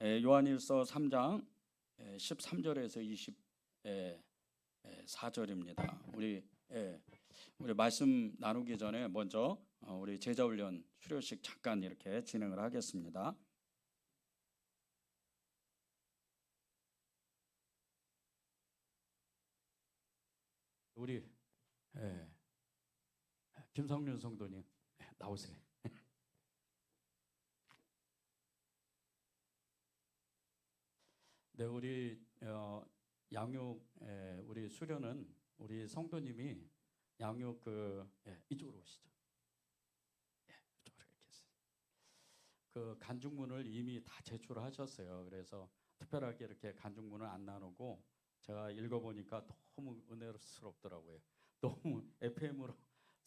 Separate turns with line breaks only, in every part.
요한일서 3장 13절에서 24절입니다. 우리 말씀 나누기 전에 먼저 우리 제자훈련 수료식 잠깐 이렇게 진행을 하겠습니다. 우리 김성윤 성도님 나오세요. 네, 우리 양육 우리 수련은 우리 성도님이 양육 이쪽으로 오시죠. 이쪽으로 이렇게 했어요. 그 간증문을 이미 다 제출하셨어요. 그래서 특별하게 이렇게 간증문을 안 나누고 제가 읽어보니까 너무 은혜스럽더라고요. 너무 FM으로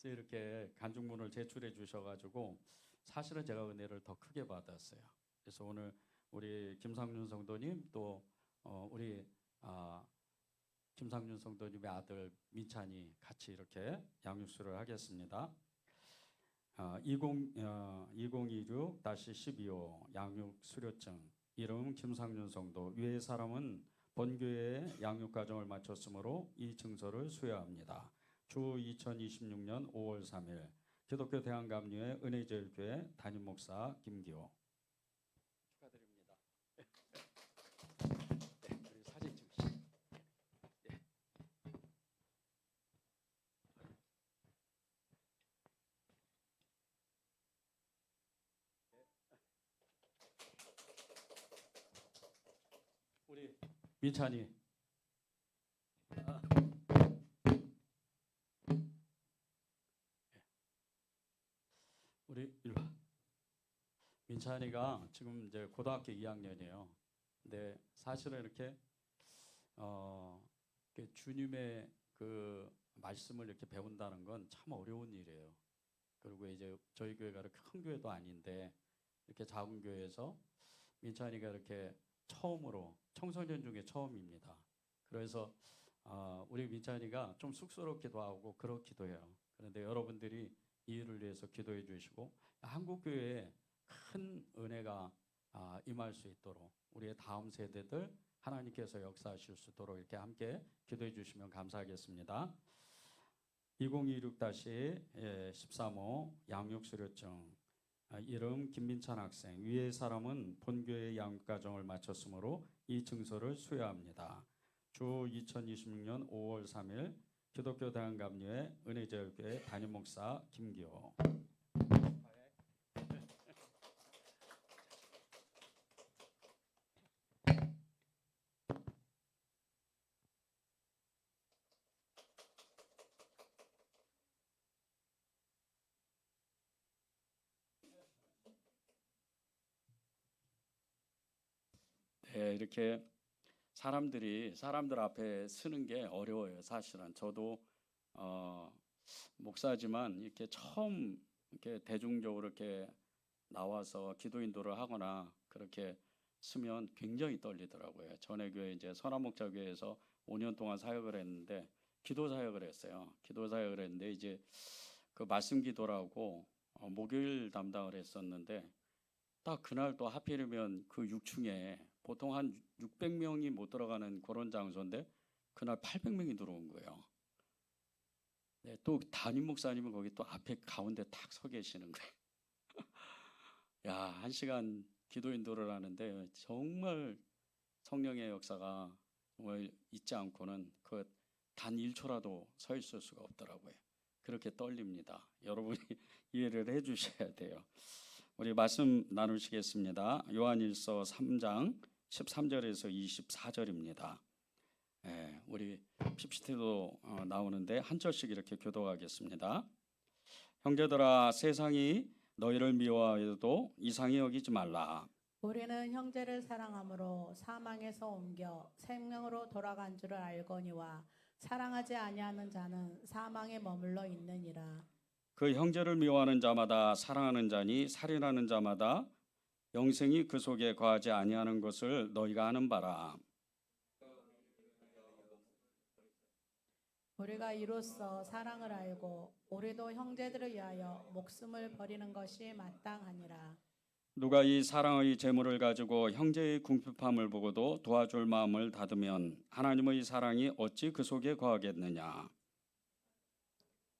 이렇게 간증문을 제출해 주셔가지고 사실은 제가 은혜를 더 크게 받았어요. 그래서 오늘 우리 김상윤 성도님 또 우리 김상윤 성도님의 아들 민찬이 같이 이렇게 양육수를 하겠습니다. 2026-12호 양육수료증 이름 김상윤 성도 위의 사람은 본교회의 양육과정을 마쳤으므로 이 증서를 수여합니다. 주 2026년 5월 3일 기독교 대한감리회 은혜제일교회 담임목사 김기호. 축하드립니다. 네, 우리 사진 찍으시죠. 네. 우리 민찬이 우리 일로 민찬이가 지금 이제 고등학교 2학년이에요. 근데 사실은 이렇게 주님의 그 말씀을 이렇게 배운다는 건 참 어려운 일이에요. 그리고 이제 저희 교회가 이렇게 큰 교회도 아닌데 이렇게 작은 교회에서 민찬이가 이렇게 처음으로 청소년 중에 처음입니다. 그래서 우리 민찬이가 좀 쑥스럽기도 하고 그렇기도 해요. 그런데 여러분들이 이 일을 위해서 기도해 주시고 한국 교회에 큰 은혜가 임할 수 있도록 우리의 다음 세대들 하나님께서 역사하실 수 있도록 이렇게 함께 기도해 주시면 감사하겠습니다. 2026-13호 양육수료증 이름 김민찬 학생 위의 사람은 본교회 양육과정을 마쳤으므로 이 증서를 수여합니다. 주 2026년 5월 3일 기독교 대한감리회 은혜제일교회 담임목사 김기호. 네, 이렇게 사람들 앞에 서는 게 어려워요. 사실은 저도 목사지만 이렇게 처음 이렇게 대중적으로 이렇게 나와서 기도 인도를 하거나 그렇게 쓰면 굉장히 떨리더라고요. 전에 교회 이제 선한목자교회에서 5년 동안 사역을 했는데 기도 사역을 했어요. 기도 사역을 했는데 이제 그 말씀 기도라고 목요일 담당을 했었는데 딱 그날 또 하필이면 그 6층에 보통 한 600명이 못 들어가는 그런 장소인데 그날 800명이 들어온 거예요. 네, 또 담임 목사님은 거기 또 앞에 가운데 탁 서 계시는 거예요. 야, 1시간 기도 인도를 하는데 정말 성령의 역사가 정말 잊지 않고는 그 단 1초라도 서 있을 수가 없더라고요. 그렇게 떨립니다. 여러분이 이해를 해 주셔야 돼요. 우리 말씀 나누시겠습니다. 요한일서 3장 13절에서 24절입니다. 우리 PPT도 나오는데 한 절씩 이렇게 교독하겠습니다. 형제들아 세상이 너희를 미워하여도 이상히 여기지 말라.
우리는 형제를 사랑함으로 사망에서 옮겨 생명으로 돌아간 줄을 알거니와 사랑하지 아니하는 자는 사망에 머물러 있느니라.
그 형제를 미워하는 자마다 사랑하는 자니 살인하는 자마다 영생이 그 속에 거하지 아니하는 것을 너희가 아는 바라.
우리가 이로써 사랑을 알고 우리도 형제들을 위하여 목숨을 버리는 것이 마땅하니라.
누가 이 사랑의 재물을 가지고 형제의 궁핍함을 보고도 도와줄 마음을 닫으면 하나님의 사랑이 어찌 그 속에 거하겠느냐.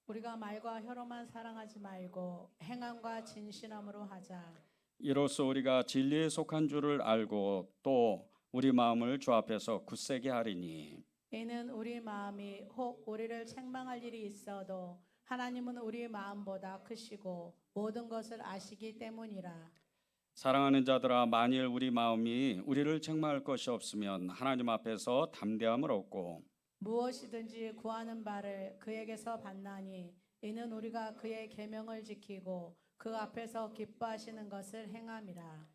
우리가 말과 혀로만 사랑하지 말고 행함과 진실함으로 하자.
이로써 우리가 진리에 속한 줄을 알고 또 우리 마음을 주 앞에서 굳세게 하리니
이는 우리 마음이 혹 우리를 책망할 일이 있어도 하나님은 우리 마음보다 크시고 모든 것을 아시기 때문이라.
사랑하는 자들아, 만일 우리 마음이 우리를 책망할 것이 없으면 하나님 앞에서 담대함을 얻고
무엇이든지 구하는 바를 그에게서 받나니 이는 우리가 그의 계명을 지키고 그 앞에서 기뻐하시는 것을 행함이라.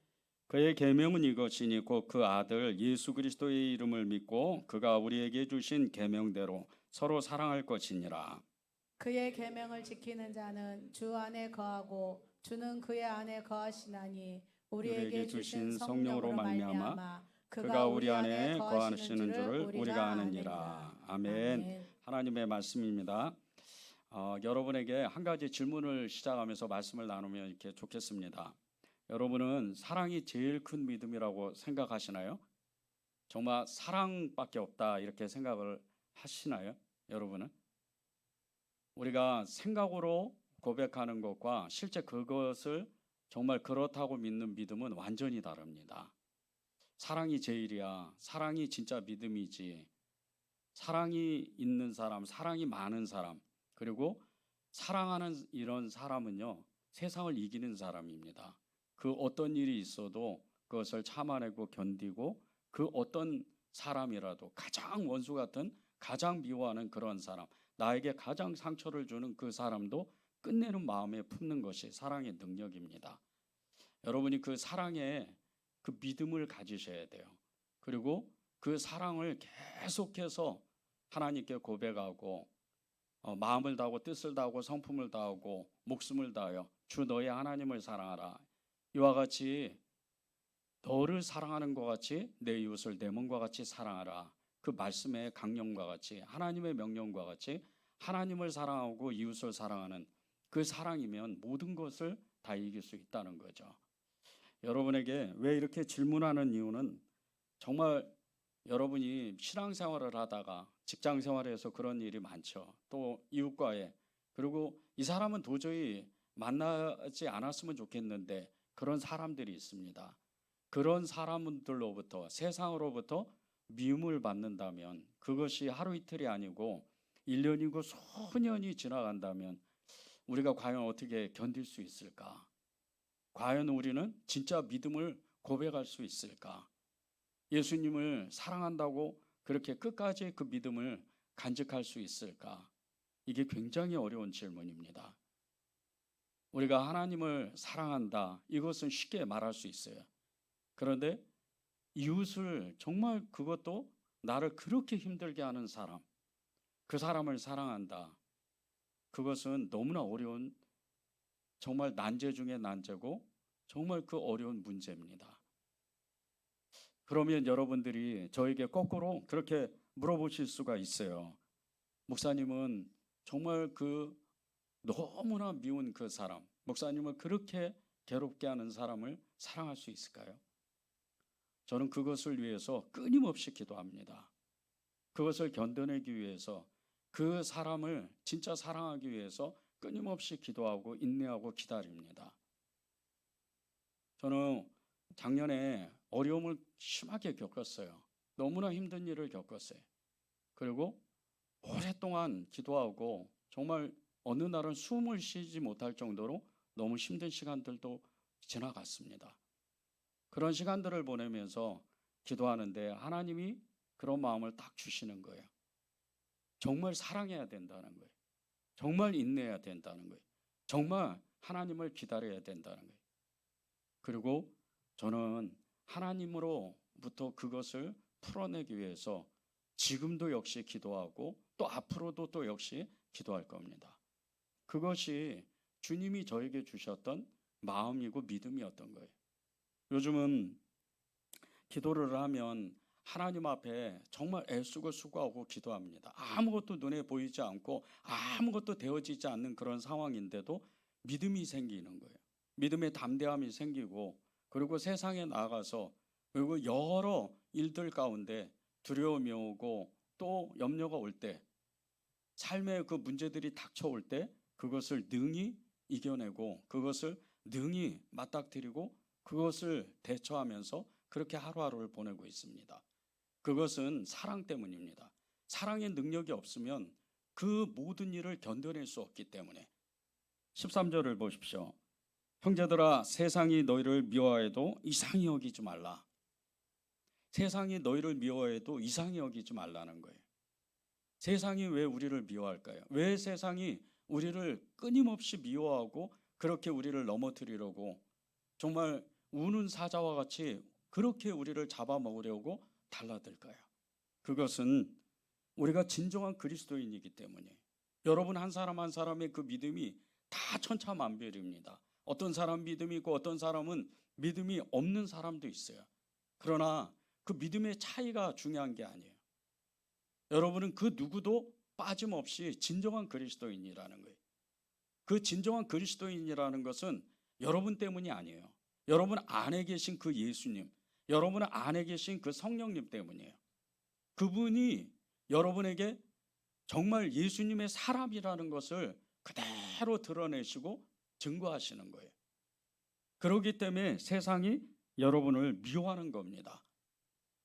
그의 계명은 이것이니 곧 그 아들 예수 그리스도의 이름을 믿고 그가 우리에게 주신 계명대로 서로 사랑할 것이니라.
그의 계명을 지키는 자는 주 안에 거하고 주는 그의 안에 거하시나니 우리에게 주신 성령으로 말미암아
그가 우리 안에 거하시는 줄을 우리가 아느니라. 아멘. 하나님의 말씀입니다. 여러분에게 한 가지 질문을 시작하면서 말씀을 나누면 이렇게 좋겠습니다. 여러분은 사랑이 제일 큰 믿음이라고 생각하시나요? 정말 사랑밖에 없다 이렇게 생각을 하시나요? 여러분은? 우리가 생각으로 고백하는 것과 실제 그것을 정말 그렇다고 믿는 믿음은 완전히 다릅니다. 사랑이 제일이야. 사랑이 진짜 믿음이지. 사랑이 있는 사람, 사랑이 많은 사람, 그리고 사랑하는 이런 사람은요, 세상을 이기는 사람입니다. 그 어떤 일이 있어도 그것을 참아내고 견디고 그 어떤 사람이라도 가장 원수 같은 가장 미워하는 그런 사람, 나에게 가장 상처를 주는 그 사람도 끝내는 마음에 품는 것이 사랑의 능력입니다. 여러분이 그 사랑에 그 믿음을 가지셔야 돼요. 그리고 그 사랑을 계속해서 하나님께 고백하고 마음을 다하고 뜻을 다하고 성품을 다하고 목숨을 다하여 주 너의 하나님을 사랑하라. 이와 같이 너를 사랑하는 것 같이 내 이웃을 내 몸과 같이 사랑하라. 그 말씀의 강령과 같이 하나님의 명령과 같이 하나님을 사랑하고 이웃을 사랑하는 그 사랑이면 모든 것을 다 이길 수 있다는 거죠. 여러분에게 왜 이렇게 질문하는 이유는 정말 여러분이 신앙생활을 하다가 직장생활에서 그런 일이 많죠. 또 이웃과의, 그리고 이 사람은 도저히 만나지 않았으면 좋겠는데 그런 사람들이 있습니다. 그런 사람들로부터 세상으로부터 미움을 받는다면 그것이 하루 이틀이 아니고 1년이고 수년이 지나간다면 우리가 과연 어떻게 견딜 수 있을까? 과연 우리는 진짜 믿음을 고백할 수 있을까? 예수님을 사랑한다고 그렇게 끝까지 그 믿음을 간직할 수 있을까? 이게 굉장히 어려운 질문입니다. 우리가 하나님을 사랑한다, 이것은 쉽게 말할 수 있어요. 그런데 이웃을 정말 그것도 나를 그렇게 힘들게 하는 사람, 그 사람을 사랑한다. 그것은 너무나 어려운 정말 난제 중에 난제고 정말 그 어려운 문제입니다. 그러면 여러분들이 저에게 거꾸로 그렇게 물어보실 수가 있어요. 목사님은 정말 그 너무나 미운 그 사람, 목사님을 그렇게 괴롭게 하는 사람을 사랑할 수 있을까요? 저는 그것을 위해서 끊임없이 기도합니다. 그것을 견뎌내기 위해서 그 사람을 진짜 사랑하기 위해서 끊임없이 기도하고 인내하고 기다립니다. 저는 작년에 어려움을 심하게 겪었어요. 너무나 힘든 일을 겪었어요. 그리고 오랫동안 기도하고 정말 어느 날은 숨을 쉬지 못할 정도로 너무 힘든 시간들도 지나갔습니다. 그런 시간들을 보내면서 기도하는데 하나님이 그런 마음을 딱 주시는 거예요. 정말 사랑해야 된다는 거예요. 정말 인내해야 된다는 거예요. 정말 하나님을 기다려야 된다는 거예요. 그리고 저는 하나님으로부터 그것을 풀어내기 위해서 지금도 역시 기도하고 또 앞으로도 또 역시 기도할 겁니다. 그것이 주님이 저에게 주셨던 마음이고 믿음이었던 거예요. 요즘은 기도를 하면 하나님 앞에 정말 애쓰고 수고하고 기도합니다. 아무것도 눈에 보이지 않고 아무것도 되어지지 않는 그런 상황인데도 믿음이 생기는 거예요. 믿음의 담대함이 생기고 그리고 세상에 나가서 그리고 여러 일들 가운데 두려움이 오고 또 염려가 올 때, 삶의 그 문제들이 닥쳐올 때 그것을 능히 이겨내고 그것을 능히 맞닥뜨리고 그것을 대처하면서 그렇게 하루하루를 보내고 있습니다. 그것은 사랑 때문입니다. 사랑의 능력이 없으면 그 모든 일을 견뎌낼 수 없기 때문에. 13절을 보십시오. 형제들아, 세상이 너희를 미워해도 이상히 여기지 말라. 세상이 너희를 미워해도 이상히 여기지 말라는 거예요. 세상이 왜 우리를 미워할까요? 왜 세상이 우리를 끊임없이 미워하고 그렇게 우리를 넘어뜨리려고 정말 우는 사자와 같이 그렇게 우리를 잡아먹으려고 달라들까요? 그것은 우리가 진정한 그리스도인이기 때문에. 여러분 한 사람 한 사람의 그 믿음이 다 천차만별입니다. 어떤 사람 믿음이 있고 어떤 사람은 믿음이 없는 사람도 있어요. 그러나 그 믿음의 차이가 중요한 게 아니에요. 여러분은 그 누구도 빠짐없이 진정한 그리스도인이라는 거예요. 그 진정한 그리스도인이라는 것은 여러분 때문이 아니에요. 여러분 안에 계신 그 예수님, 여러분 안에 계신 그 성령님 때문이에요. 그분이 여러분에게 정말 예수님의 사람이라는 것을 그대로 드러내시고 증거하시는 거예요. 그렇기 때문에 세상이 여러분을 미워하는 겁니다.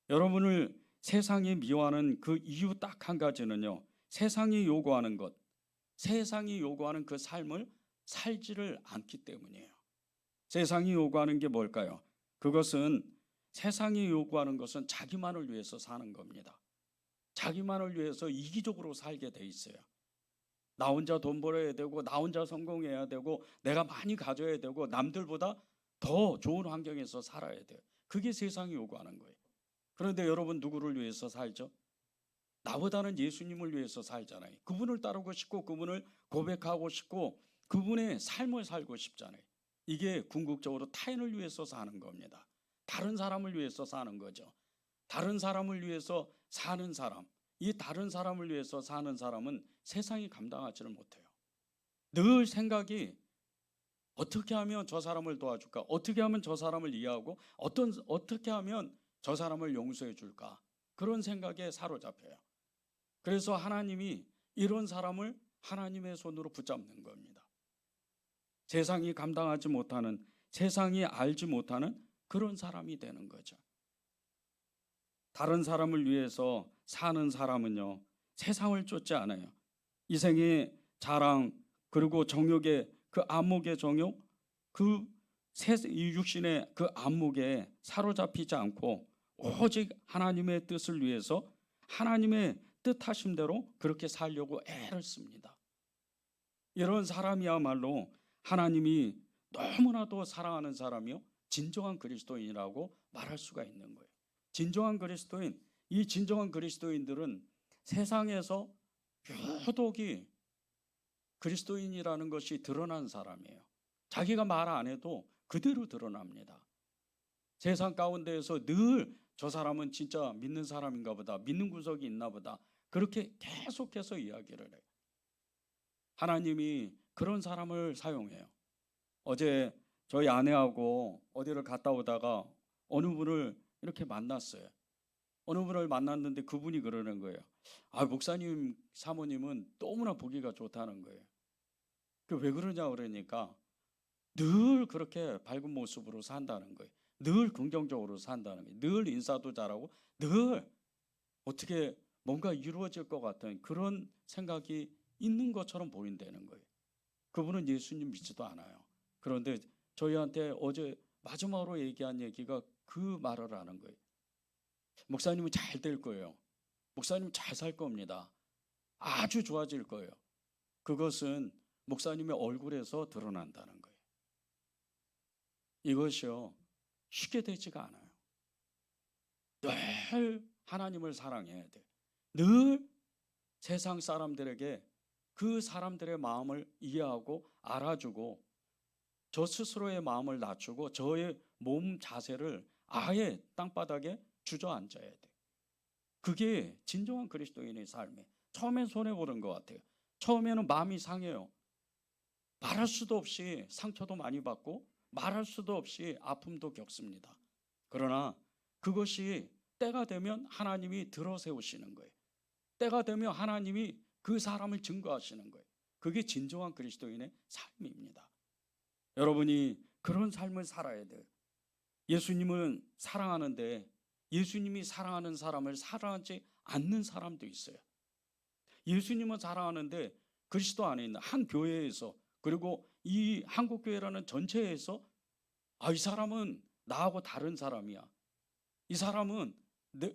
여러분을 세상이 미워하는 그 이유 딱 한 가지는요, 세상이 요구하는 것, 세상이 요구하는 그 삶을 살지를 않기 때문이에요. 세상이 요구하는 게 뭘까요? 그것은 세상이 요구하는 것은 자기만을 위해서 사는 겁니다. 자기만을 위해서 이기적으로 살게 돼 있어요. 나 혼자 돈 벌어야 되고 나 혼자 성공해야 되고 내가 많이 가져야 되고 남들보다 더 좋은 환경에서 살아야 돼요. 그게 세상이 요구하는 거예요. 그런데 여러분 누구를 위해서 살죠? 나보다는 예수님을 위해서 살잖아요. 그분을 따르고 싶고 그분을 고백하고 싶고 그분의 삶을 살고 싶잖아요. 이게 궁극적으로 타인을 위해서 사는 겁니다. 다른 사람을 위해서 사는 거죠. 다른 사람을 위해서 사는 사람, 이 다른 사람을 위해서 사는 사람은 세상이 감당하지를 못해요. 늘 생각이 어떻게 하면 저 사람을 도와줄까? 어떻게 하면 저 사람을 이해하고 어떻게 하면 저 사람을 용서해 줄까? 그런 생각에 사로잡혀요. 그래서 하나님이 이런 사람을 하나님의 손으로 붙잡는 겁니다. 세상이 감당하지 못하는, 세상이 알지 못하는 그런 사람이 되는 거죠. 다른 사람을 위해서 사는 사람은요, 세상을 쫓지 않아요. 이 생의 자랑, 그리고 정욕의 그 안목의 정욕, 이 육신의 그 안목에 사로잡히지 않고 오직 하나님의 뜻을 위해서 하나님의 뜻하심대로 그렇게 살려고 애를 씁니다. 이런 사람이야말로 하나님이 너무나도 사랑하는 사람이요, 진정한 그리스도인이라고 말할 수가 있는 거예요. 진정한 그리스도인, 이 진정한 그리스도인들은 세상에서 유독이 그리스도인이라는 것이 드러난 사람이에요. 자기가 말 안 해도 그대로 드러납니다. 세상 가운데에서 늘 저 사람은 진짜 믿는 사람인가 보다, 믿는 구석이 있나 보다, 그렇게 계속해서 이야기를 해요. 하나님이 그런 사람을 사용해요. 어제 저희 아내하고 어디를 갔다 오다가 어느 분을 이렇게 만났어요. 어느 분을 만났는데 그분이 그러는 거예요. 아, 목사님 사모님은 너무나 보기가 좋다는 거예요. 왜 그러냐 그러니까 늘 그렇게 밝은 모습으로 산다는 거예요. 늘 긍정적으로 산다는 거예요. 늘 인사도 잘하고 늘 어떻게 뭔가 이루어질 것 같은 그런 생각이 있는 것처럼 보인다는 거예요. 그분은 예수님 믿지도 않아요. 그런데 저희한테 어제 마지막으로 얘기한 얘기가 그 말을 하는 거예요. 목사님은 잘 될 거예요. 목사님 잘 살 겁니다. 아주 좋아질 거예요. 그것은 목사님의 얼굴에서 드러난다는 거예요. 이것이요, 쉽게 되지가 않아요. 늘 하나님을 사랑해야 돼. 늘 세상 사람들에게 그 사람들의 마음을 이해하고 알아주고 저 스스로의 마음을 낮추고 저의 몸 자세를 아예 땅바닥에 주저앉아야 돼. 그게 진정한 그리스도인의 삶이에요. 처음엔 손해보는 것 같아요. 처음에는 마음이 상해요. 말할 수도 없이 상처도 많이 받고 말할 수도 없이 아픔도 겪습니다. 그러나 그것이 때가 되면 하나님이 들어세우시는 거예요. 때가 되면 하나님이 그 사람을 증거하시는 거예요. 그게 진정한 그리스도인의 삶입니다. 여러분이 그런 삶을 살아야 돼요. 예수님을 사랑하는데 예수님이 사랑하는 사람을 사랑하지 않는 사람도 있어요. 예수님을 사랑하는데 그리스도 안에 있는 한 교회에서, 그리고 이 한국교회라는 전체에서 이 사람은 나하고 다른 사람이야, 이 사람은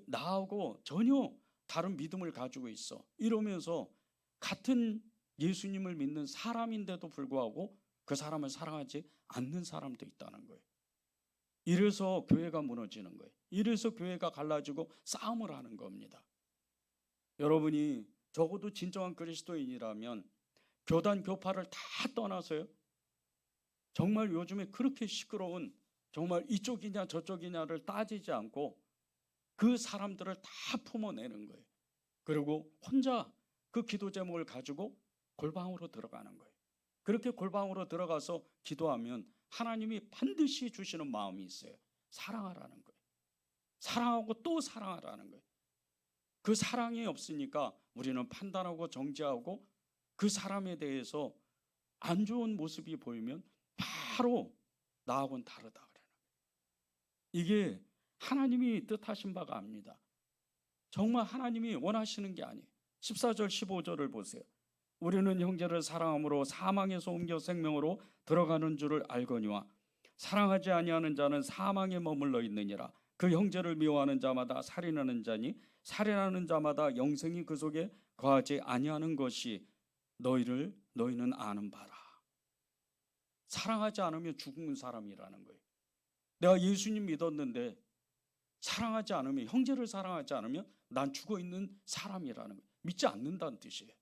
나하고 전혀 다른 믿음을 가지고 있어, 이러면서 같은 예수님을 믿는 사람인데도 불구하고 그 사람을 사랑하지 않는 사람도 있다는 거예요. 이래서 교회가 무너지는 거예요. 이래서 교회가 갈라지고 싸움을 하는 겁니다. 여러분이 적어도 진정한 그리스도인이라면 교단 교파를 다 떠나서요, 정말 요즘에 그렇게 시끄러운, 정말 이쪽이냐 저쪽이냐를 따지지 않고 그 사람들을 다 품어내는 거예요. 그리고 혼자 그 기도 제목을 가지고 골방으로 들어가는 거예요. 그렇게 골방으로 들어가서 기도하면 하나님이 반드시 주시는 마음이 있어요. 사랑하라는 거예요. 사랑하고 또 사랑하라는 거예요. 그 사랑이 없으니까 우리는 판단하고 정죄하고 그 사람에 대해서 안 좋은 모습이 보이면 바로 나하고는 다르다 그래요. 이게 하나님이 뜻하신 바가 아닙니다. 정말 하나님이 원하시는 게 아니에요. 14절 15절을 보세요. 우리는 형제를 사랑함으로 사망에서 옮겨 생명으로 들어가는 줄을 알거니와 사랑하지 아니하는 자는 사망에 머물러 있느니라. 그 형제를 미워하는 자마다 살인하는 자니 살인하는 자마다 영생이 그 속에 거하지 아니하는 것이 너희는 아는 바라. 사랑하지 않으면 죽은 사람이라는 거예요. 내가 예수님 믿었는데 사랑하지 않으면, 형제를 사랑하지 않으면 난 죽어 있는 사람이라는 거예요. 믿지 않는다는 뜻이에요.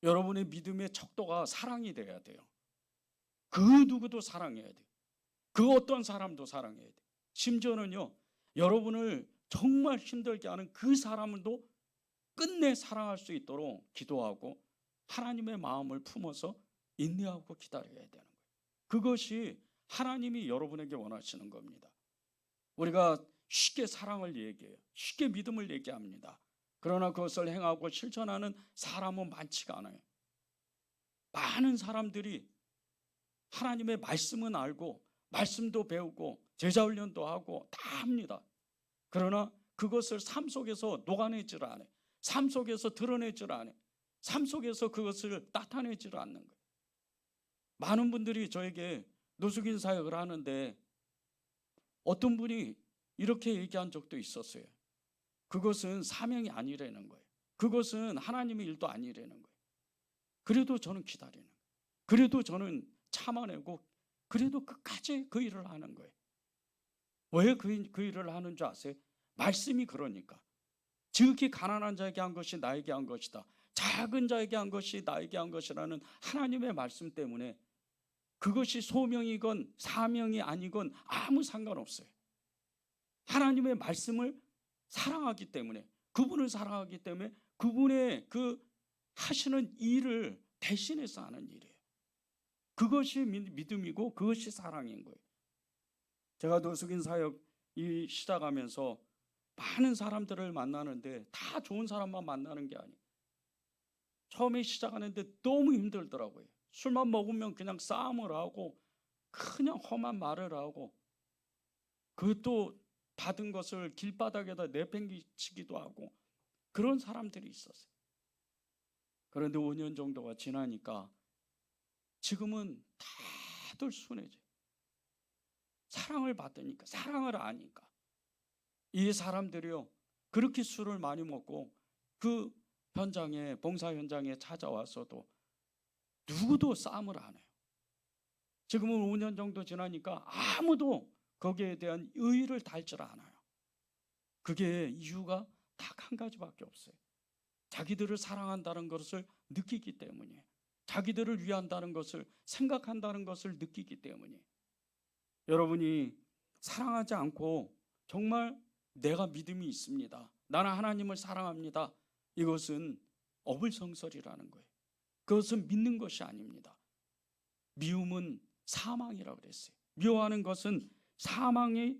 여러분의 믿음의 척도가 사랑이 돼야 돼요. 그 누구도 사랑해야 돼요. 그 어떤 사람도 사랑해야 돼요. 심지어는요, 여러분을 정말 힘들게 하는 그 사람도 끝내 사랑할 수 있도록 기도하고 하나님의 마음을 품어서 인내하고 기다려야 되는 거예요. 그것이 하나님이 여러분에게 원하시는 겁니다. 우리가 쉽게 사랑을 얘기해요. 쉽게 믿음을 얘기합니다. 그러나 그것을 행하고 실천하는 사람은 많지가 않아요. 많은 사람들이 하나님의 말씀은 알고 말씀도 배우고 제자훈련도 하고 다 합니다. 그러나 그것을 삶 속에서 녹아내지를 않아요. 삶 속에서 드러내지를 않아요. 삶 속에서 그것을 나타내지를 않는 거예요. 많은 분들이 저에게 노숙인 사역을 하는데 어떤 분이 이렇게 얘기한 적도 있었어요. 그것은 사명이 아니라는 거예요. 그것은 하나님의 일도 아니라는 거예요. 그래도 저는 기다리는 거예요. 그래도 저는 참아내고 그래도 끝까지 그 일을 하는 거예요. 왜 그 일을 하는 줄 아세요? 말씀이 그러니까. 지극히 가난한 자에게 한 것이 나에게 한 것이다, 작은 자에게 한 것이 나에게 한 것이라는 하나님의 말씀 때문에 그것이 소명이건 사명이 아니건 아무 상관없어요. 하나님의 말씀을 사랑하기 때문에, 그분을 사랑하기 때문에 그분의 그 하시는 일을 대신해서 하는 일이에요. 그것이 믿음이고 그것이 사랑인 거예요. 제가 노숙인 사역이 시작하면서 많은 사람들을 만나는데 다 좋은 사람만 만나는 게 아니에요. 처음에 시작하는데 너무 힘들더라고요. 술만 먹으면 그냥 싸움을 하고 그냥 험한 말을 하고 그것도 받은 것을 길바닥에다 내팽개치기도 하고 그런 사람들이 있었어요. 그런데 5년 정도가 지나니까 지금은 다들 순해져요. 사랑을 받으니까, 사랑을 아니까. 이 사람들이요, 그렇게 술을 많이 먹고 그 현장에, 봉사 현장에 찾아와서도 누구도 싸움을 안 해요. 지금은 5년 정도 지나니까 아무도 거기에 대한 의의를 달질 않아요. 그게 이유가 딱 한 가지밖에 없어요. 자기들을 사랑한다는 것을 느끼기 때문이에요. 자기들을 위한다는 것을, 생각한다는 것을 느끼기 때문이에요. 여러분이 사랑하지 않고 정말 내가 믿음이 있습니다, 나는 하나님을 사랑합니다, 이것은 어불성설이라는 거예요. 그것은 믿는 것이 아닙니다. 미움은 사망이라고 그랬어요. 미워하는 것은 사망의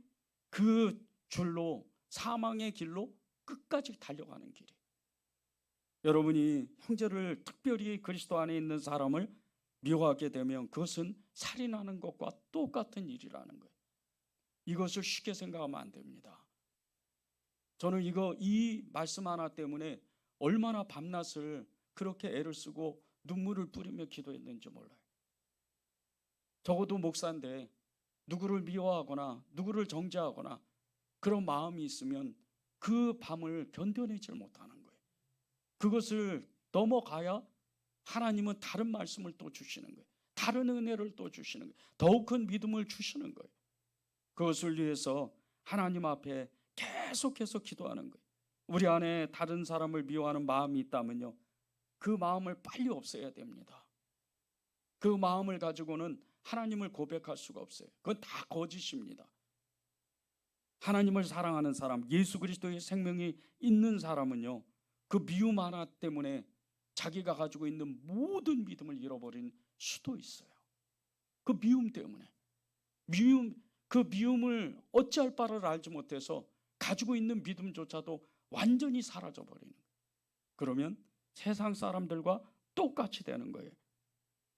그 줄로, 사망의 길로 끝까지 달려가는 길이에요. 여러분이 형제를, 특별히 그리스도 안에 있는 사람을 미워하게 되면 그것은 살인하는 것과 똑같은 일이라는 거예요. 이것을 쉽게 생각하면 안 됩니다. 저는 이 말씀 하나 때문에 얼마나 밤낮을 그렇게 애를 쓰고 눈물을 뿌리며 기도했는지 몰라요. 적어도 목사인데 누구를 미워하거나 누구를 정죄하거나 그런 마음이 있으면 그 밤을 견뎌내질 못하는 거예요. 그것을 넘어가야 하나님은 다른 말씀을 또 주시는 거예요. 다른 은혜를 또 주시는 거예요. 더욱 큰 믿음을 주시는 거예요. 그것을 위해서 하나님 앞에 계속해서 기도하는 거예요. 우리 안에 다른 사람을 미워하는 마음이 있다면요, 그 마음을 빨리 없애야 됩니다. 그 마음을 가지고는 하나님을 고백할 수가 없어요. 그건 다 거짓입니다. 하나님을 사랑하는 사람, 예수 그리스도의 생명이 있는 사람은요, 그 미움 하나 때문에 자기가 가지고 있는 모든 믿음을 잃어버린 수도 있어요. 그 미움 때문에. 그 미움을 어찌할 바를 알지 못해서 가지고 있는 믿음조차도 완전히 사라져버리는 거예요. 그러면 세상 사람들과 똑같이 되는 거예요.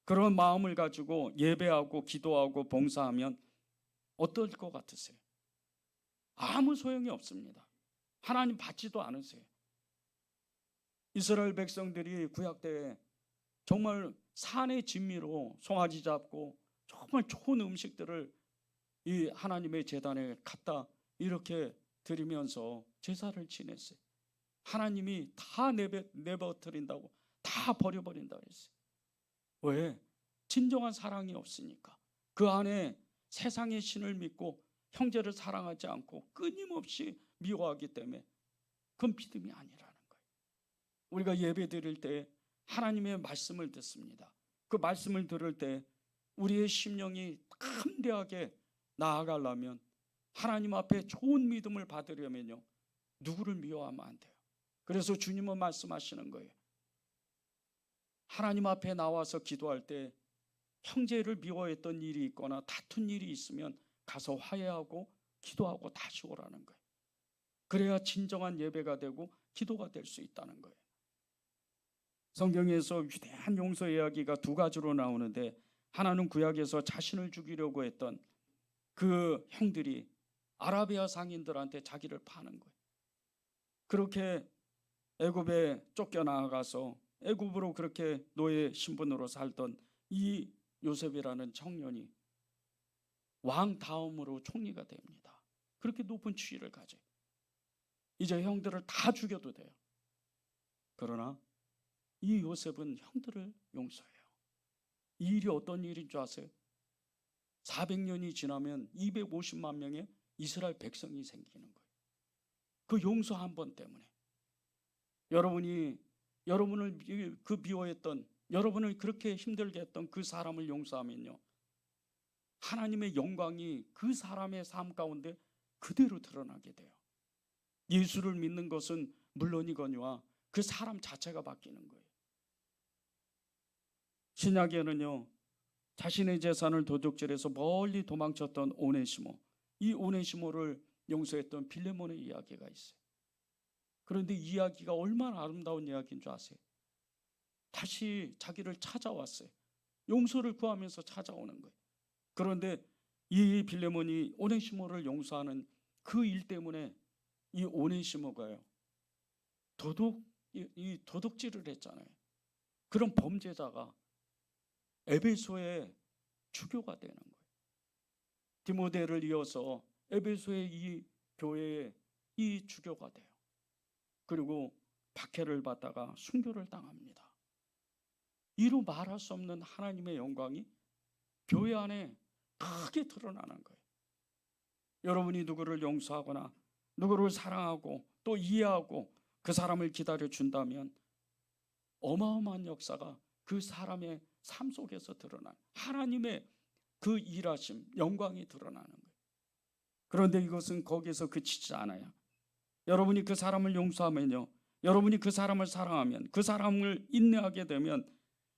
그런 마음을 가지고 예배하고 기도하고 봉사하면 어떨 것 같으세요? 아무 소용이 없습니다. 하나님 받지도 않으세요. 이스라엘 백성들이 구약 때에 정말 산의 진미로 송아지 잡고 정말 좋은 음식들을 이 하나님의 제단에 갖다 이렇게 드리면서 제사를 지냈어요. 하나님이 다 내버려뜨린다고, 다 버려버린다고 했어요. 왜? 진정한 사랑이 없으니까. 그 안에 세상의 신을 믿고 형제를 사랑하지 않고 끊임없이 미워하기 때문에 그건 믿음이 아니라는 거예요. 우리가 예배 드릴 때 하나님의 말씀을 듣습니다. 그 말씀을 들을 때 우리의 심령이 담대하게 나아가려면, 하나님 앞에 좋은 믿음을 받으려면요, 누구를 미워하면 안 돼요. 그래서 주님은 말씀하시는 거예요. 하나님 앞에 나와서 기도할 때 형제를 미워했던 일이 있거나 다툰 일이 있으면 가서 화해하고 기도하고 다시 오라는 거예요. 그래야 진정한 예배가 되고 기도가 될 수 있다는 거예요. 성경에서 위대한 용서 이야기가 두 가지로 나오는데, 하나는 구약에서 자신을 죽이려고 했던 그 형들이 아라비아 상인들한테 자기를 파는 거예요. 그렇게 애굽에 쫓겨나가서 애굽으로 그렇게 노예 신분으로 살던 이 요셉이라는 청년이 왕 다음으로 총리가 됩니다. 그렇게 높은 지위를 가져요. 이제 형들을 다 죽여도 돼요. 그러나 이 요셉은 형들을 용서해요. 이 일이 어떤 일인 줄 아세요? 400년이 지나면 250만 명의 이스라엘 백성이 생기는 거예요. 그 용서 한 번 때문에. 여러분을 미워했던, 여러분을 그렇게 힘들게 했던 그 사람을 용서하면요, 하나님의 영광이 그 사람의 삶 가운데 그대로 드러나게 돼요. 예수를 믿는 것은 물론이거니와 그 사람 자체가 바뀌는 거예요. 신약에는요, 자신의 재산을 도둑질해서 멀리 도망쳤던 오네시모, 이 오네시모를 용서했던 빌레몬의 이야기가 있어요. 그런데 이 이야기가 얼마나 아름다운 이야기인 줄 아세요? 다시 자기를 찾아왔어요. 용서를 구하면서 찾아오는 거예요. 그런데 이 빌레몬이 오네시모를 용서하는 그 일 때문에 이 오네시모가요, 도둑질을 했잖아요. 그런 범죄자가 에베소의 주교가 되는 거예요. 디모데를 이어서 에베소의 이 교회의 이 주교가 돼요. 그리고 박해를 받다가 순교를 당합니다. 이루 말할 수 없는 하나님의 영광이 교회 안에 크게 드러나는 거예요. 여러분이 누구를 용서하거나 누구를 사랑하고 또 이해하고 그 사람을 기다려 준다면 어마어마한 역사가 그 사람의 삶 속에서 드러나는, 하나님의 그 일하심, 영광이 드러나는 거예요. 그런데 이것은 거기에서 그치지 않아요. 여러분이 그 사람을 용서하면요, 여러분이 그 사람을 사랑하면, 그 사람을 인내하게 되면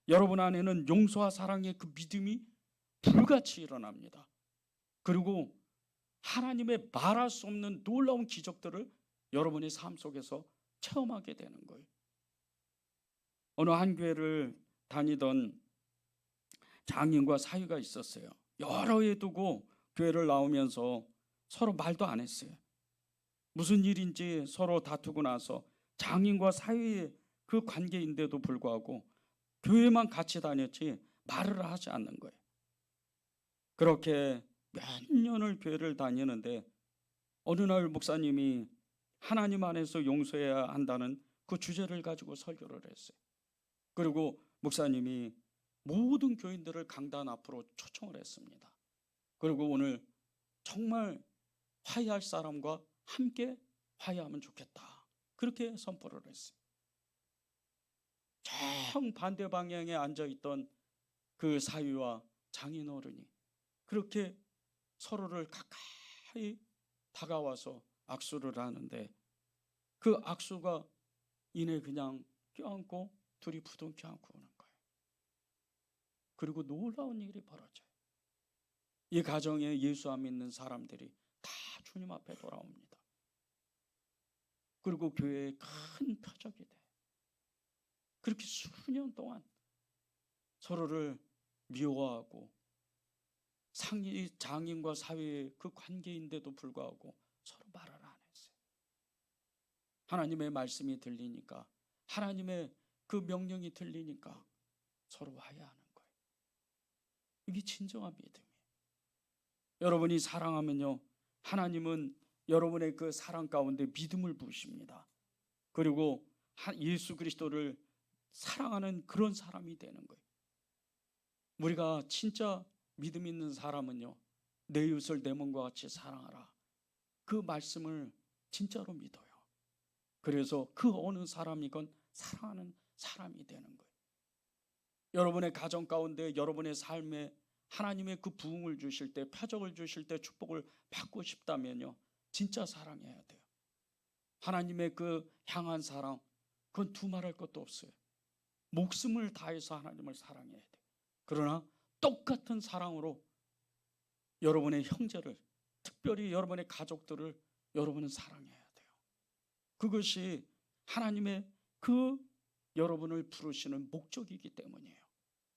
여러분 안에는 용서와 사랑의 그 믿음이 불같이 일어납니다. 그리고 하나님의 말할 수 없는 놀라운 기적들을 여러분의 삶 속에서 체험하게 되는 거예요. 어느 한 교회를 다니던 장인과 사위가 있었어요. 여러 해 두고 교회를 나오면서 서로 말도 안 했어요. 무슨 일인지 서로 다투고 나서 장인과 사위의 그 관계인데도 불구하고 교회만 같이 다녔지 말을 하지 않는 거예요. 그렇게 몇 년을 교회를 다니는데 어느 날 목사님이 하나님 안에서 용서해야 한다는 그 주제를 가지고 설교를 했어요. 그리고 목사님이 모든 교인들을 강단 앞으로 초청을 했습니다. 그리고 오늘 정말 화해할 사람과 함께 화해하면 좋겠다, 그렇게 선포를 했어요. 정반대 방향에 앉아있던 그 사위와 장인어른이 그렇게 서로를 가까이 다가와서 악수를 하는데 그 악수가 이내 그냥 껴안고 둘이 부둥켜 안고 오는 거예요. 그리고 놀라운 일이 벌어져요. 이 가정에 예수 안 믿는 사람들이 다 주님 앞에 돌아옵니다. 그리고 교회에 큰 표적이 돼. 그렇게 수년 동안 서로를 미워하고 상위 장인과 사회의 그 관계인데도 불구하고 서로 말을 안 했어요. 하나님의 말씀이 들리니까, 하나님의 그 명령이 들리니까 서로 화해하는 거예요. 이게 진정한 믿음이에요. 여러분이 사랑하면요, 하나님은 여러분의 그 사랑 가운데 믿음을 부으십니다. 그리고 예수 그리스도를 사랑하는 그런 사람이 되는 거예요. 우리가 진짜 믿음 있는 사람은요, 내 이웃을 내 몸과 같이 사랑하라, 그 말씀을 진짜로 믿어요. 그래서 그 어느 사람이건 사랑하는 사람이 되는 거예요. 여러분의 가정 가운데, 여러분의 삶에 하나님의 그 부흥을 주실 때, 표적을 주실 때 축복을 받고 싶다면요, 진짜 사랑해야 돼요. 하나님의 그 향한 사랑, 그건 두말할 것도 없어요. 목숨을 다해서 하나님을 사랑해야 돼요. 그러나 똑같은 사랑으로 여러분의 형제를, 특별히 여러분의 가족들을 여러분은 사랑해야 돼요. 그것이 하나님의 그 여러분을 부르시는 목적이기 때문이에요.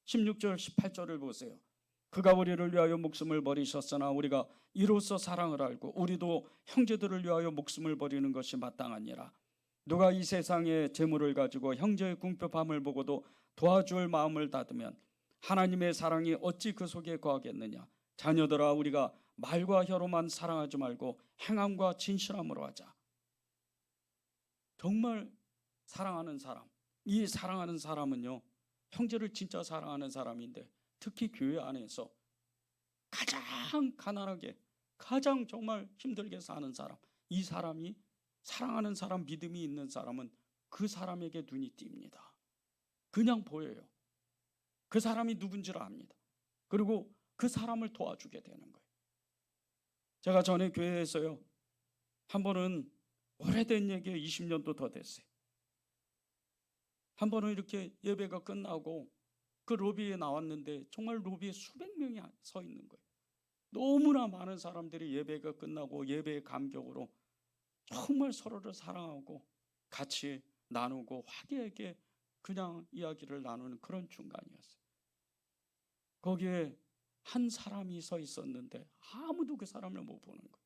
16절 18절을 보세요. 그가 우리를 위하여 목숨을 버리셨으나 우리가 이로써 사랑을 알고 우리도 형제들을 위하여 목숨을 버리는 것이 마땅하니라. 누가 이 세상의 재물을 가지고 형제의 궁핍함을 보고도 도와줄 마음을 닫으면 하나님의 사랑이 어찌 그 속에 거하겠느냐. 자녀들아, 우리가 말과 혀로만 사랑하지 말고 행함과 진실함으로 하자. 정말 사랑하는 사람, 이 사랑하는 사람은요, 형제를 진짜 사랑하는 사람인데, 특히 교회 안에서 가장 가난하게, 가장 정말 힘들게 사는 사람, 이 사람이 사랑하는 사람, 믿음이 있는 사람은 그 사람에게 눈이 띕니다. 그냥 보여요. 그 사람이 누군지를 압니다. 그리고 그 사람을 도와주게 되는 거예요. 제가 전에 교회에서요, 한 번은, 오래된 얘기에 20년도 더 됐어요. 한 번은 이렇게 예배가 끝나고 그 로비에 나왔는데 정말 로비에 수백 명이 서 있는 거예요. 너무나 많은 사람들이 예배가 끝나고 예배의 감격으로 정말 서로를 사랑하고 같이 나누고 화기애애하게 그냥 이야기를 나누는 그런 순간이었어요. 거기에 한 사람이 서 있었는데 아무도 그 사람을 못 보는 거예요.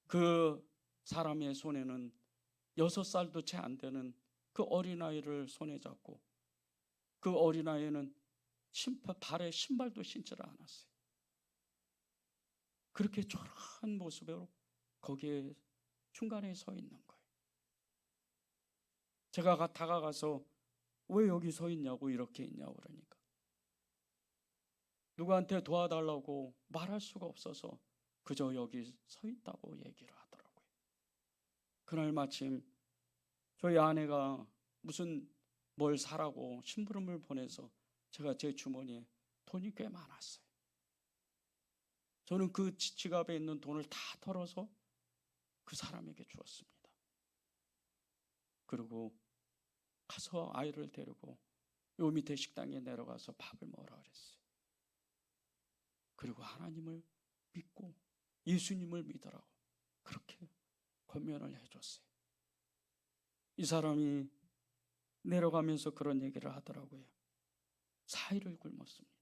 그 사람의 손에는 6살도 채 안 되는 그 어린아이를 손에 잡고, 그 어린아이는 발에 신발도 신지를 않았어요. 그렇게 초라한 모습으로 거기에 중간에 서 있는 거예요. 제가 다가가서 왜 여기 서 있냐고, 이렇게 있냐고 그러니까 누구한테 도와달라고 말할 수가 없어서 그저 여기 서 있다고 얘기를 하더라고요. 그날 마침 저희 아내가 무슨 뭘 사라고 심부름을 보내서 제가 제 주머니에 돈이 꽤 많았어요. 저는 그 지갑에 있는 돈을 다 털어서 그 사람에게 주었습니다. 그리고 가서 아이를 데리고 요 밑에 식당에 내려가서 밥을 먹으라 그랬어요. 그리고 하나님을 믿고 예수님을 믿으라고 그렇게 권면을 해줬어요. 이 사람이 내려가면서 그런 얘기를 하더라고요. 4일을 굶었습니다.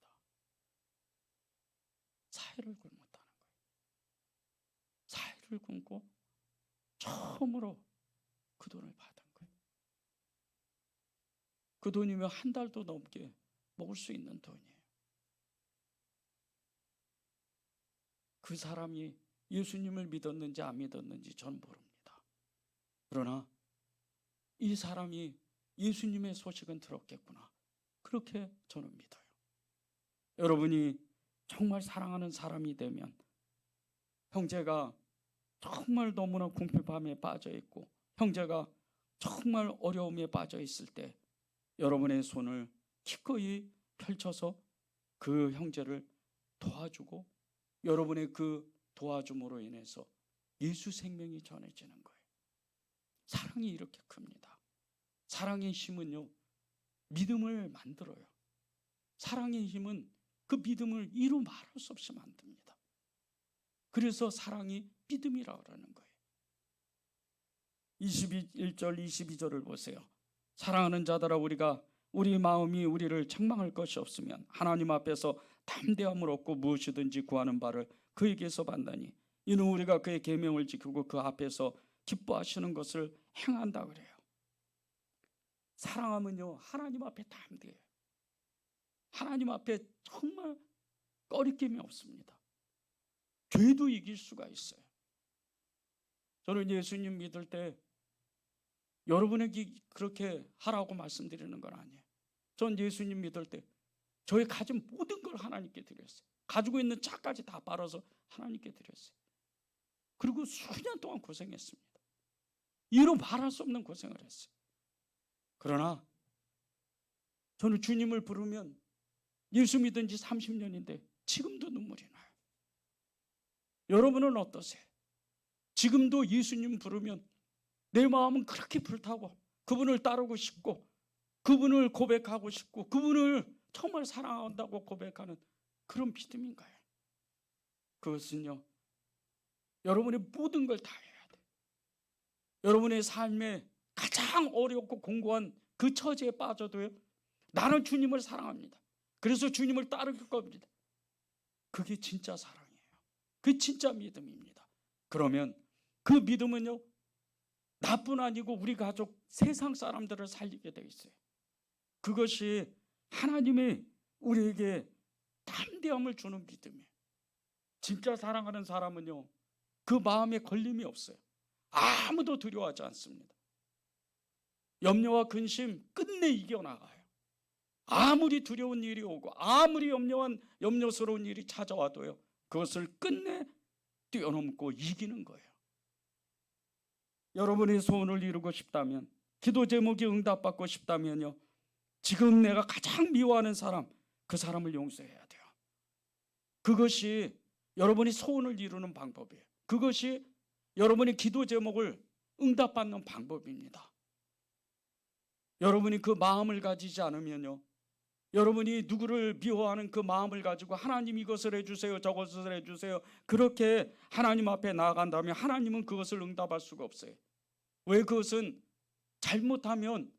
4일을 굶었다는 거예요. 4일을 굶고 처음으로 그 돈을 받은 거예요. 그 돈이면 한 달도 넘게 먹을 수 있는 돈이에요. 그 사람이 예수님을 믿었는지 안 믿었는지 전 모릅니다. 그러나 이 사람이 예수님의 소식은 들었겠구나, 그렇게 저는 믿어요. 여러분이 정말 사랑하는 사람이 되면, 형제가 정말 너무나 궁핍함에 빠져 있고 형제가 정말 어려움에 빠져 있을 때 여러분의 손을 기꺼이 펼쳐서 그 형제를 도와주고, 여러분의 그 도와줌으로 인해서 예수 생명이 전해지는 거예요. 사랑이 이렇게 큽니다. 사랑의 힘은요, 믿음을 만들어요. 사랑의 힘은 그 믿음을 이루 말할 수 없이 만듭니다. 그래서 사랑이 믿음이라고 하는 거예요. 21절 22절을 보세요. 사랑하는 자들아, 우리 마음이 우리를 책망할 것이 없으면 하나님 앞에서 담대함을 얻고 무엇이든지 구하는 바를 그에게서 받나니 이는 우리가 그의 계명을 지키고 그 앞에서 기뻐하시는 것을 행한다 그래요. 사랑하면요, 하나님 앞에 담대해요. 하나님 앞에 정말 꺼리낌이 없습니다. 죄도 이길 수가 있어요. 저는 예수님 믿을 때 여러분에게 그렇게 하라고 말씀드리는 건 아니에요. 전 예수님 믿을 때 저의 가진 모든 걸 하나님께 드렸어요. 가지고 있는 차까지 다 빨아서 하나님께 드렸어요. 그리고 수년 동안 고생했습니다. 이루 말할 수 없는 고생을 했어요. 그러나 저는 주님을 부르면, 예수 믿은 지 30년인데 지금도 눈물이 나요. 여러분은 어떠세요? 지금도 예수님 부르면 내 마음은 그렇게 불타고 그분을 따르고 싶고 그분을 고백하고 싶고 그분을 정말 사랑한다고 고백하는 그런 믿음인가요? 그것은요, 여러분의 모든 걸 다 해야 돼요. 여러분의 삶에 가장 어렵고 공고한 그 처지에 빠져도요, 나는 주님을 사랑합니다. 그래서 주님을 따를 겁니다. 그게 진짜 사랑이에요. 그게 진짜 믿음입니다. 그러면 그 믿음은요, 나뿐 아니고 우리 가족, 세상 사람들을 살리게 돼 있어요. 그것이 하나님이 우리에게 담대함을 주는 믿음이에요. 진짜 사랑하는 사람은요, 그 마음에 걸림이 없어요. 아무도 두려워하지 않습니다. 염려와 근심 끝내 이겨나가요. 아무리 두려운 일이 오고 아무리 염려스러운 일이 찾아와도요, 그것을 끝내 뛰어넘고 이기는 거예요. 여러분의 소원을 이루고 싶다면, 기도 제목이 응답받고 싶다면요, 지금 내가 가장 미워하는 사람, 그 사람을 용서해야 돼요. 그것이 여러분이 소원을 이루는 방법이에요. 그것이 여러분의 기도 제목을 응답받는 방법입니다. 여러분이 그 마음을 가지지 않으면요, 여러분이 누구를 미워하는 그 마음을 가지고 하나님 이것을 해주세요, 저것을 해주세요, 그렇게 하나님 앞에 나아간다면 하나님은 그것을 응답할 수가 없어요. 왜? 그것은 잘못하면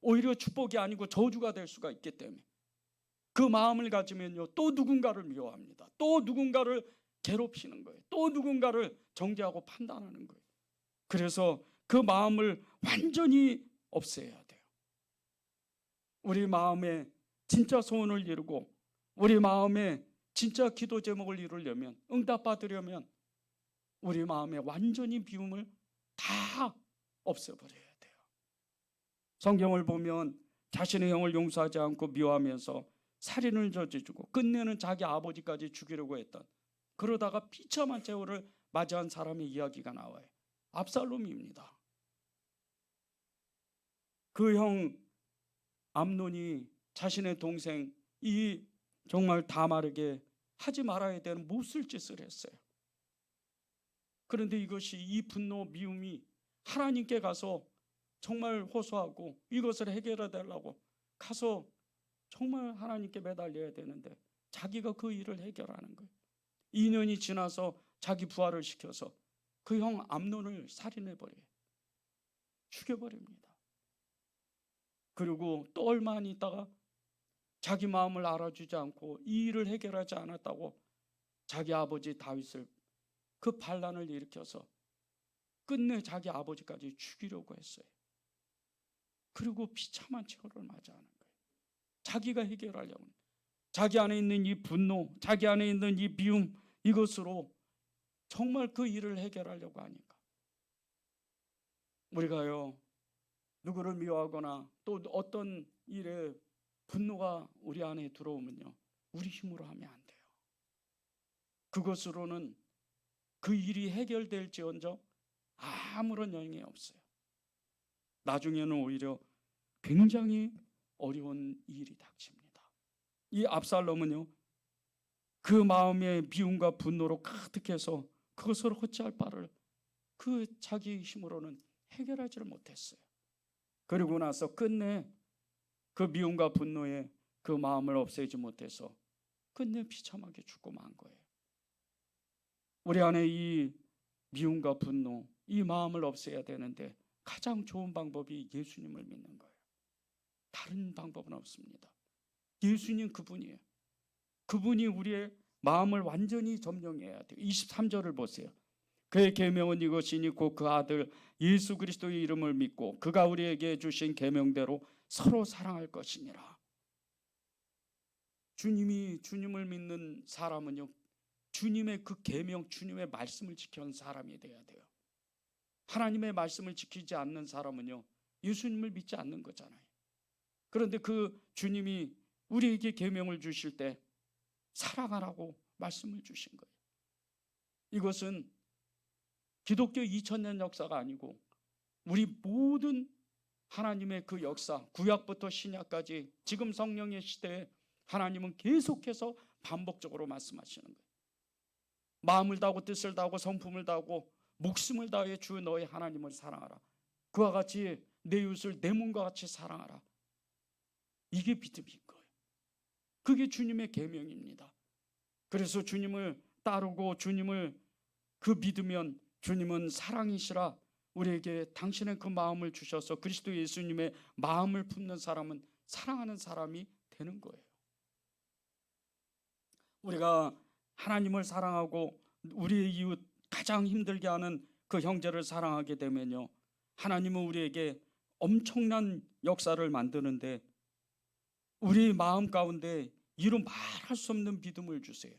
오히려 축복이 아니고 저주가 될 수가 있기 때문에. 그 마음을 가지면요, 또 누군가를 미워합니다. 또 누군가를 괴롭히는 거예요. 또 누군가를 정죄하고 판단하는 거예요. 그래서 그 마음을 완전히 없애야 돼요. 우리 마음에 진짜 소원을 이루고 우리 마음에 진짜 기도 제목을 이루려면, 응답받으려면 우리 마음에 완전히 미움을 다 없애버려야 돼요. 성경을 보면 자신의 형을 용서하지 않고 미워하면서 살인을 저지르고 끝내는 자기 아버지까지 죽이려고 했던, 그러다가 비참한 최후를 맞이한 사람의 이야기가 나와요. 압살롬입니다. 그 형 암논이 자신의 동생 이 정말 다말에게 하지 말아야 되는 못쓸 짓을 했어요. 그런데 이것이, 이 분노 미움이 하나님께 가서 정말 호소하고 이것을 해결해 달라고 가서 정말 하나님께 매달려야 되는데 자기가 그 일을 해결하는 거예요. 2년이 지나서 자기 부하를 시켜서 그 형 암논을 살인해버려요. 죽여버립니다. 그리고 또 얼마 안 있다가 자기 마음을 알아주지 않고 이 일을 해결하지 않았다고 자기 아버지 다윗을 그 반란을 일으켜서 끝내 자기 아버지까지 죽이려고 했어요. 그리고 비참한 처를 맞이하는 거예요. 자기가 해결하려고. 자기 안에 있는 이 분노, 자기 안에 있는 이 미움, 이것으로 정말 그 일을 해결하려고 하니까. 우리가요, 누구를 미워하거나 또 어떤 일에 분노가 우리 안에 들어오면요, 우리 힘으로 하면 안 돼요. 그것으로는 그 일이 해결될지언정 아무런 영향이 없어요. 나중에는 오히려 굉장히 어려운 일이 닥칩니다. 이 압살롬은요, 그 마음의 미움과 분노로 가득해서 그것을 어찌할 바를 그 자기 힘으로는 해결하지를 못했어요. 그리고 나서 끝내 그 미움과 분노에 그 마음을 없애지 못해서 끝내 비참하게 죽고 만 거예요. 우리 안에 이 미움과 분노, 이 마음을 없애야 되는데 가장 좋은 방법이 예수님을 믿는 거예요. 다른 방법은 없습니다. 예수님 그분이에요. 그분이 우리의 마음을 완전히 점령해야 돼요. 23절을 보세요. 그의 계명은 이것이니 곧 그 아들 예수 그리스도의 이름을 믿고 그가 우리에게 주신 계명대로 서로 사랑할 것이니라. 주님을 믿는 사람은요, 주님의 그 계명, 주님의 말씀을 지켜온 사람이 돼야 돼요. 하나님의 말씀을 지키지 않는 사람은요, 예수님을 믿지 않는 거잖아요. 그런데 그 주님이 우리에게 계명을 주실 때 사랑하라고 말씀을 주신 거예요. 이것은 기독교 2000년 역사가 아니고 우리 모든 하나님의 그 역사, 구약부터 신약까지 지금 성령의 시대에 하나님은 계속해서 반복적으로 말씀하시는 거예요. 마음을 다하고 뜻을 다하고 성품을 다하고 목숨을 다해 주 너의 하나님을 사랑하라. 그와 같이 내 이웃을 내 몸과 같이 사랑하라. 이게 믿음인 거예요. 그게 주님의 계명입니다. 그래서 주님을 따르고 주님을 그 믿으면 주님은 사랑이시라 우리에게 당신의 그 마음을 주셔서 그리스도 예수님의 마음을 품는 사람은 사랑하는 사람이 되는 거예요. 우리가 하나님을 사랑하고 우리의 이웃 가장 힘들게 하는 그 형제를 사랑하게 되면요, 하나님은 우리에게 엄청난 역사를 만드는데 우리 마음 가운데 이루 말할 수 없는 믿음을 주세요.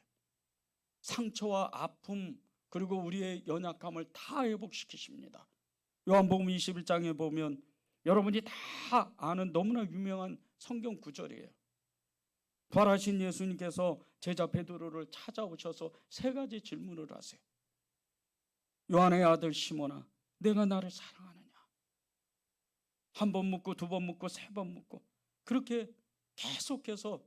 상처와 아픔 그리고 우리의 연약함을 다 회복시키십니다. 요한복음 21장에 보면 여러분이 다 아는 너무나 유명한 성경 구절이에요. 부활하신 예수님께서 제자 베드로를 찾아오셔서 세 가지 질문을 하세요. 요한의 아들 시몬아, 내가 나를 사랑하느냐? 한 번 묻고 두 번 묻고 세 번 묻고 그렇게 계속해서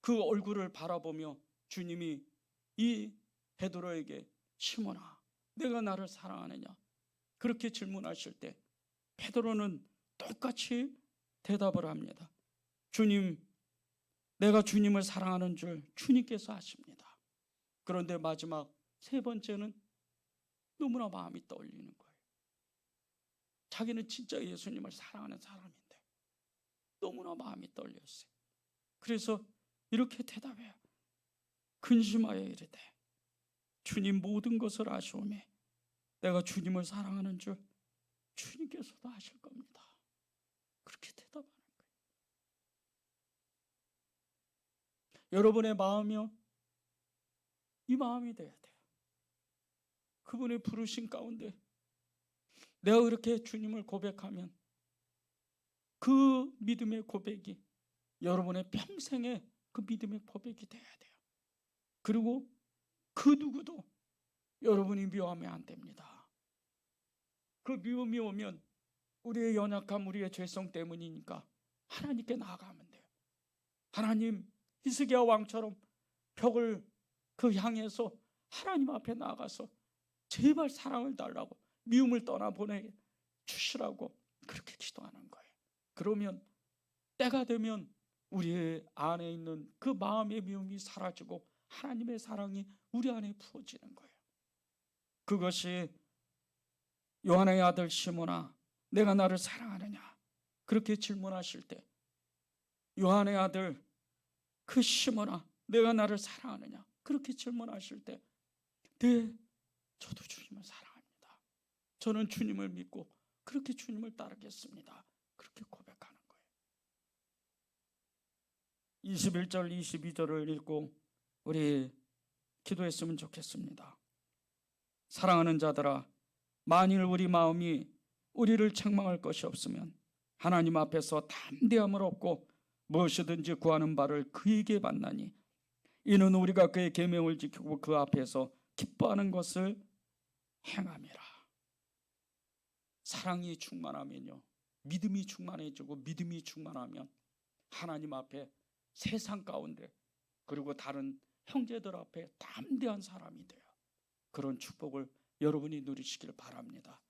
그 얼굴을 바라보며 주님이 이 베드로에게 시몬아, 내가 나를 사랑하느냐? 그렇게 질문하실 때 베드로는 똑같이 대답을 합니다. 주님, 내가 주님을 사랑하는 줄 주님께서 아십니다. 그런데 마지막 세 번째는 너무나 마음이 떨리는 거예요. 자기는 진짜 예수님을 사랑하는 사람인데 너무나 마음이 떨렸어요. 그래서 이렇게 대답해요. 근심하여 이르되 주님 모든 것을 아시오매 내가 주님을 사랑하는 줄 주님께서도 아실 겁니다. 그렇게 대답하는 거예요. 여러분의 마음이요, 이 마음이 돼야 돼요. 그분의 부르심 가운데 내가 그렇게 주님을 고백하면 그 믿음의 고백이 여러분의 평생의 그 믿음의 고백이 돼야 돼요. 그리고 그 누구도 여러분이 미워하면 안 됩니다. 그 미움이 오면 우리의 연약함, 우리의 죄성 때문이니까 하나님께 나아가면 돼요. 하나님, 히스기야 왕처럼 벽을 그 향해서 하나님 앞에 나아가서 제발 사랑을 달라고, 미움을 떠나보내 주시라고 그렇게 기도하는 거예요. 그러면 때가 되면 우리 안에 있는 그 마음의 미움이 사라지고 하나님의 사랑이 우리 안에 부어지는 거예요. 그것이 요한의 아들 시몬아, 내가 나를 사랑하느냐? 그렇게 질문하실 때, 요한의 아들 그 시몬아, 내가 나를 사랑하느냐? 그렇게 질문하실 때, 네, 저도 주님을 사랑합니다. 저는 주님을 믿고 그렇게 주님을 따르겠습니다. 그렇게 고백하는 거예요. 21절 22절을 읽고 우리 기도했으면 좋겠습니다. 사랑하는 자들아, 만일 우리 마음이 우리를 책망할 것이 없으면 하나님 앞에서 담대함을 얻고 무엇이든지 구하는 바를 그에게 받나니 이는 우리가 그의 계명을 지키고 그 앞에서 기뻐하는 것을 행함이라. 사랑이 충만하면요, 믿음이 충만해지고 믿음이 충만하면 하나님 앞에 세상 가운데 그리고 다른 형제들 앞에 담대한 사람이 돼요. 그런 축복을 여러분이 누리시길 바랍니다.